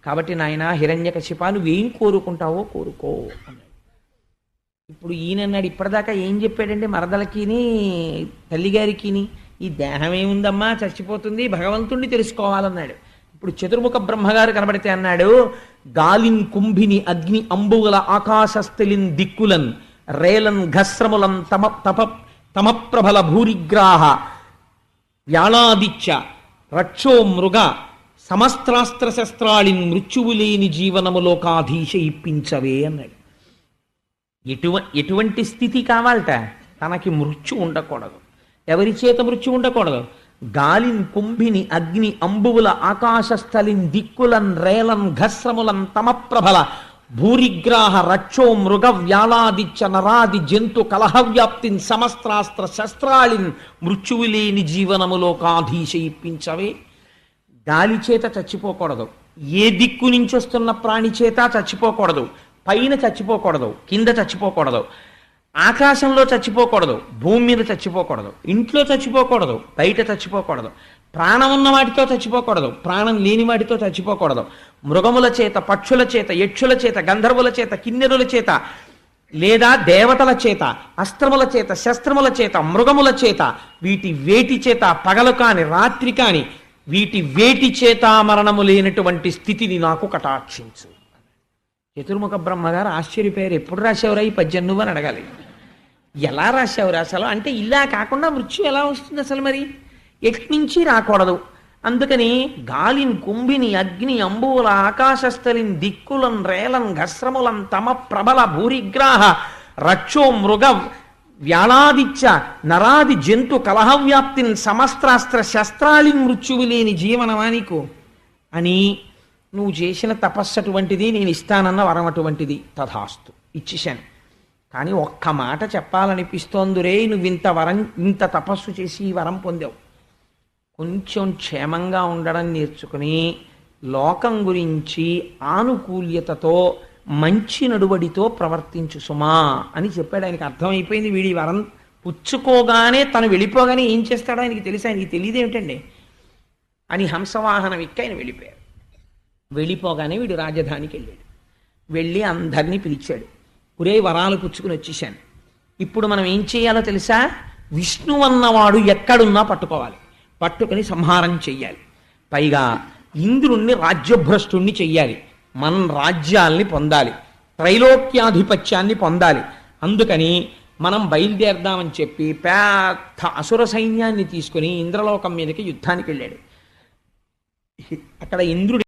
కాబట్టి నాయన హిరణ్యకశిపా నువ్వేం కోరుకుంటావో కోరుకో అన్నాడు. ఇప్పుడు ఈయనన్నాడు, ఇప్పటిదాకా ఏం చెప్పాడంటే మరదలకిని తల్లిగారికిని, ఈ దేహం ఏముందమ్మా చచ్చిపోతుంది, భగవంతుణ్ణి తెలుసుకోవాలన్నాడు. ఇప్పుడు చతుర్ముఖ బ్రహ్మగారు కనబడితే అన్నాడు, గాలిన్ కుంభిని అగ్ని అంబుగల ఆకాశస్థలిన్ దిక్కులన్ రేలన్ ఘస్రములం తమప్రబల భూరిగ్రాహ వ్యాళాదిత్య రక్షో మృగ సమస్త్రాస్త్ర శస్త్రాళిన్ మృత్యువు లేని జీవనములోకాధీశ ఇప్పించవే అన్నాడు. ఎటువంటి స్థితి కావాలట? తనకి మృత్యు ఉండకూడదు. ఎవరి చేత మృత్యు ఉండకూడదు? గాలిన్ కుంభిని అగ్ని అంబువుల ఆకాశస్థలిన్ దిక్కులన్ రేలన్ ఘస్రములన్ తమప్రబల భూరిగ్రాహ రక్షో మృగ వ్యాళాదిత్య నరాది జంతు కలహవ్యాప్తిన్ సమస్త్రాస్త్ర శస్త్రాళిన్ మృత్యువు లేని జీవనములోకాధీశ ఇప్పించవే. గాలి చేత చచ్చిపోకూడదు, ఏ దిక్కు నుంచి వస్తున్న ప్రాణి చేత చచ్చిపోకూడదు, పైన చచ్చిపోకూడదు, కింద చచ్చిపోకూడదు, ఆకాశంలో చచ్చిపోకూడదు, భూమి మీద చచ్చిపోకూడదు, ఇంట్లో చచ్చిపోకూడదు, బయట చచ్చిపోకూడదు, ప్రాణం ఉన్న వాటితో చచ్చిపోకూడదు, ప్రాణం లేని వాటితో చచ్చిపోకూడదు, మృగముల చేత, పక్షుల చేత, యక్షుల చేత, గంధర్వుల చేత, కిన్నెరుల చేత, లేదా దేవతల చేత, అస్త్రముల చేత, శస్త్రముల చేత, మృగముల చేత, వీటి వేటి చేత, పగలు కాని రాత్రి కాని వీటి వేటి చేత మరణము లేనటువంటి స్థితిని నాకు కటాక్షించు. చతుర్ముఖ బ్రహ్మగారు ఆశ్చర్యపోయారు. ఎప్పుడు రాశావురా ఈ పద్యం నువ్వు అని అడగాలి. ఎలా రాశావురా అసలు అంటే, ఇలా కాకుండా మృత్యు ఎలా వస్తుంది అసలు? మరి ఎట్నుంచి రాకూడదు. అందుకని గాలిన్ కుంభిని అగ్ని అంబువుల ఆకాశస్థలిన్ దిక్కులన్ రేలన్ ఘస్రములన్ తమ ప్రబల భూరిగ్రాహ రక్షో మృగ వ్యాళాదిత్య నరాది జంతు కలహవ్యాప్తిని సమస్త్రాస్త్ర శస్త్రాళిన్ మృత్యువు లేని జీవనమానికు అని నువ్వు చేసిన తపస్సు అటువంటిది, నేను ఇస్తానన్న వరం అటువంటిది. తథాస్తు ఇచ్చేశాను. కానీ ఒక్క మాట చెప్పాలనిపిస్తోందిరే, నువ్వు ఇంత వరం, ఇంత తపస్సు చేసి ఈ వరం పొందావు. కొంచెం క్షేమంగా ఉండడం నేర్చుకుని లోకం గురించి ఆనుకూల్యతతో మంచి నడువడితో ప్రవర్తించు సుమా అని చెప్పాడు. ఆయనకి అర్థమైపోయింది. వీడి వరం పుచ్చుకోగానే తను వెళ్ళిపోగానే ఏం చేస్తాడో ఆయనకి తెలిసి, ఆయనకి తెలియదేమిటండి అని హంసవాహనం ఎక్కి ఆయన వెళ్ళిపోయారు. వెళ్ళిపోగానే వీడు రాజధానికి వెళ్ళాడు. వెళ్ళి అందరినీ పిలిచాడు. ఒరే వరాలు పుచ్చుకుని వచ్చేసాను, ఇప్పుడు మనం ఏం చేయాలో తెలుసా? విష్ణు అన్నవాడు ఎక్కడున్నా పట్టుకోవాలి, పట్టుకుని సంహారం చెయ్యాలి. పైగా ఇంద్రుణ్ణి రాజ్యభ్రష్టుణ్ణి చెయ్యాలి, మన రాజ్యాల్ని పొందాలి, త్రైలోక్యాధిపత్యాన్ని పొందాలి. అందుకని మనం బయలుదేరదామని చెప్పి పెద్ద అసుర సైన్యాన్ని తీసుకుని ఇంద్రలోకం మీదకి యుద్ధానికి వెళ్ళాడు. అక్కడ ఇంద్రుడి